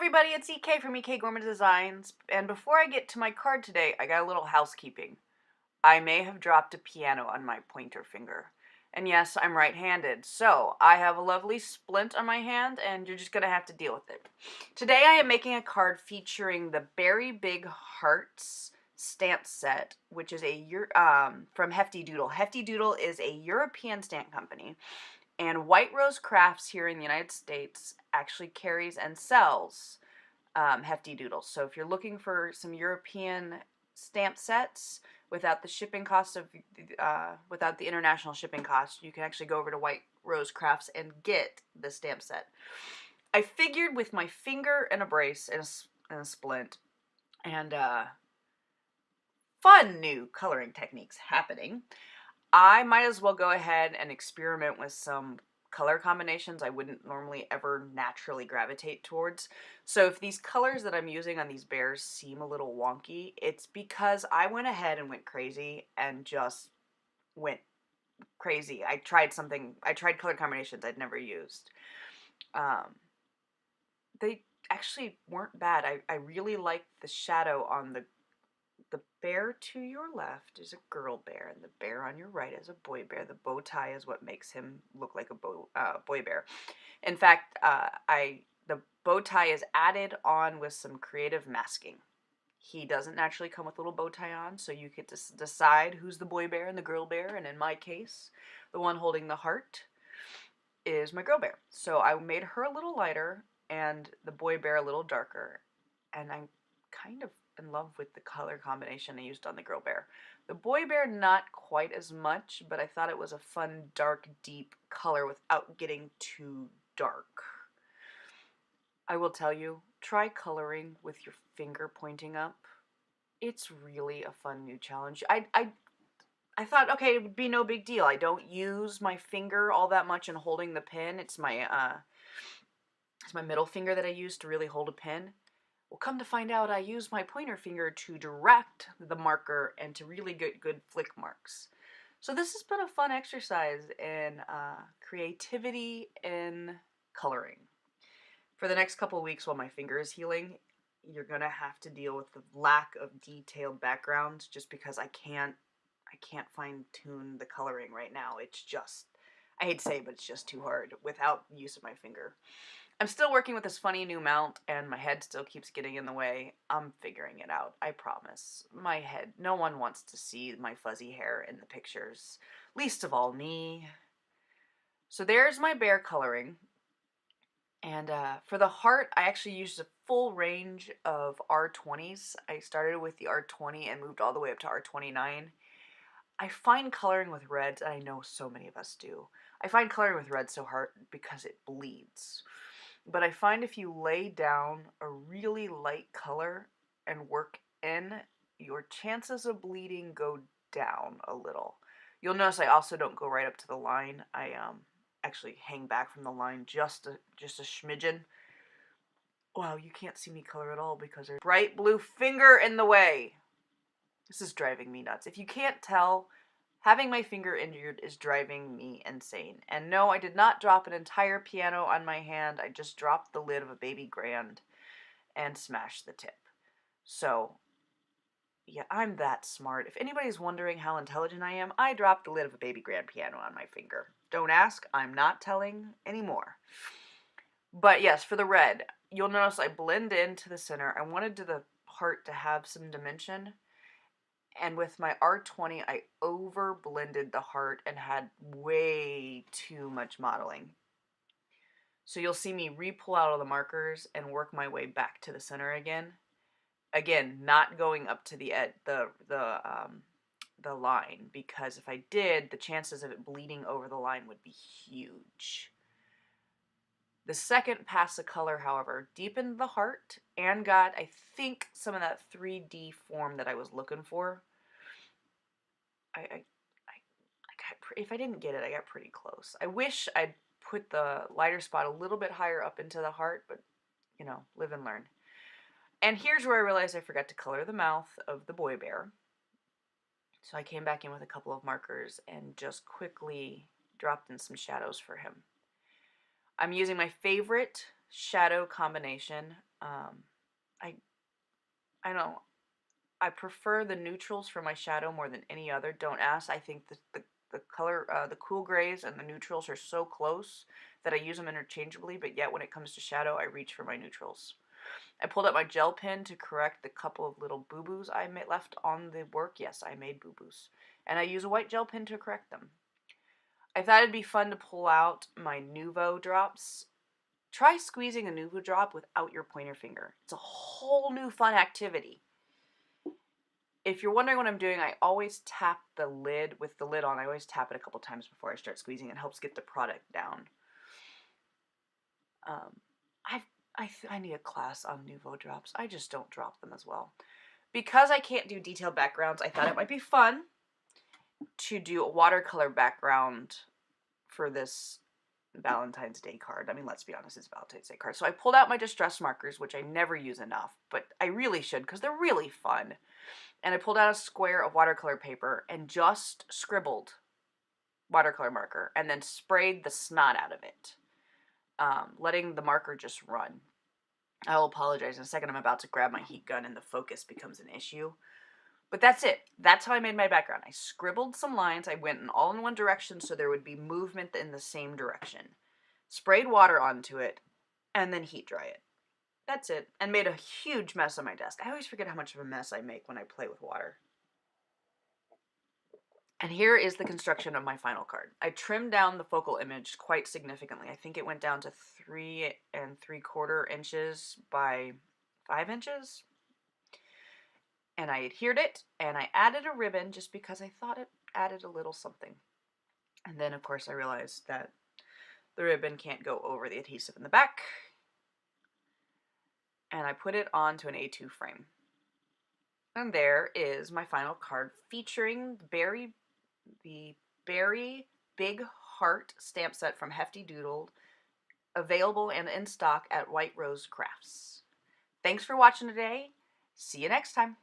everybody, it's EK from EK Gourmet Designs, and before I get to my card today, I got a little housekeeping. I may have dropped a piano on my pointer finger. And yes, I'm right-handed, so I have a lovely splint on my hand, and you're just going to have to deal with it. Today I am making a card featuring the Beary Big Hearts stamp set, which is from Hefty Doodle. Hefty Doodle is a European stamp company, and White Rose Crafts here in the United States actually carries and sells Hefty Doodles. So if you're looking for some European stamp sets without the shipping cost of without the international shipping cost, you can actually go over to White Rose Crafts and get the stamp set. I figured with my finger and a brace and a splint and fun new coloring techniques happening, I might as well go ahead and experiment with some color combinations I wouldn't normally ever naturally gravitate towards. So if these colors that I'm using on these bears seem a little wonky, it's because I went ahead and went crazy and just went crazy. I tried color combinations I'd never used. They actually weren't bad. I really liked the shadow on the bear to your left is a girl bear, and the bear on your right is a boy bear. The bow tie is what makes him look like a boy bear. In fact, the bow tie is added on with some creative masking. He doesn't naturally come with a little bow tie on, so you get to decide who's the boy bear and the girl bear, and in my case, the one holding the heart is my girl bear. So I made her a little lighter and the boy bear a little darker, and I'm kind of in love with the color combination I used on the girl bear. The boy bear, not quite as much, but I thought it was a fun, dark, deep color without getting too dark. I will tell you, try coloring with your finger pointing up. It's really a fun new challenge. I thought, okay, it would be no big deal. I don't use my finger all that much in holding the pen. It's my middle finger that I use to really hold a pen. Well, come to find out, I use my pointer finger to direct the marker and to really get good flick marks. So this has been a fun exercise in creativity in coloring. For the next couple of weeks while my finger is healing, you're going to have to deal with the lack of detailed background just because I can't fine tune the coloring right now. It's just, I hate to say it, but it's just too hard without the use of my finger. I'm still working with this funny new mount, and my head still keeps getting in the way. I'm figuring it out, I promise. My head, no one wants to see my fuzzy hair in the pictures, least of all me. So there's my bear coloring. And for the heart, I actually used a full range of R20s. I started with the R20 and moved all the way up to R29. I find coloring with reds, and I know so many of us do, I find coloring with red so hard because it bleeds. But I find if you lay down a really light color and work in, your chances of bleeding go down a little. You'll notice I also don't go right up to the line. I actually hang back from the line just a smidgen. Wow, you can't see me color at all because there's a bright blue finger in the way. This is driving me nuts. If you can't tell, having my finger injured is driving me insane. And no, I did not drop an entire piano on my hand. I just dropped the lid of a baby grand and smashed the tip. So, yeah, I'm that smart. If anybody's wondering how intelligent I am, I dropped the lid of a baby grand piano on my finger. Don't ask, I'm not telling anymore. But yes, for the red, you'll notice I blend into the center. I wanted the heart to have some dimension. And with my R20, I over blended the heart and had way too much modeling. So you'll see me re-pull out all the markers and work my way back to the center again. Again, not going up to the line, because if I did, the chances of it bleeding over the line would be huge. The second pass of color, however, deepened the heart and got, I think, some of that 3D form that I was looking for. If I didn't get it, I got pretty close. I wish I'd put the lighter spot a little bit higher up into the heart, but, you know, live and learn. And here's where I realized I forgot to color the mouth of the boy bear. So I came back in with a couple of markers and just quickly dropped in some shadows for him. I'm using my favorite shadow combination. I know I prefer the neutrals for my shadow more than any other. Don't ask. I think the color, the cool grays and the neutrals are so close that I use them interchangeably, but yet when it comes to shadow, I reach for my neutrals. I pulled out my gel pen to correct the couple of little boo-boos I left on the work. Yes, I made boo-boos. And I use a white gel pen to correct them. I thought it'd be fun to pull out my Nuvo Drops. Try squeezing a Nuvo Drop without your pointer finger. It's a whole new fun activity. If you're wondering what I'm doing, I always tap the lid with the lid on. I always tap it a couple times before I start squeezing. It helps get the product down. I need a class on Nuvo Drops. I just don't drop them as well. Because I can't do detailed backgrounds, I thought it might be fun to do a watercolor background for this Valentine's Day card. I mean, let's be honest, it's a Valentine's Day card. So I pulled out my distress markers, which I never use enough, but I really should because they're really fun. And I pulled out a square of watercolor paper and just scribbled watercolor marker and then sprayed the snot out of it, letting the marker just run. I will apologize in a second. I'm about to grab my heat gun and the focus becomes an issue. But that's it. That's how I made my background. I scribbled some lines. I went all in one direction so there would be movement in the same direction. Sprayed water onto it and then heat dry it. That's it. And made a huge mess on my desk. I always forget how much of a mess I make when I play with water. And here is the construction of my final card. I trimmed down the focal image quite significantly. I think it went down to 3 3/4 inches by 5 inches. And I adhered it, and I added a ribbon just because I thought it added a little something. And then, of course, I realized that the ribbon can't go over the adhesive in the back. And I put it onto an A2 frame. And there is my final card featuring the Beary Big Heart stamp set from Hefty Doodle, available and in stock at White Rose Crafts. Thanks for watching today. See you next time.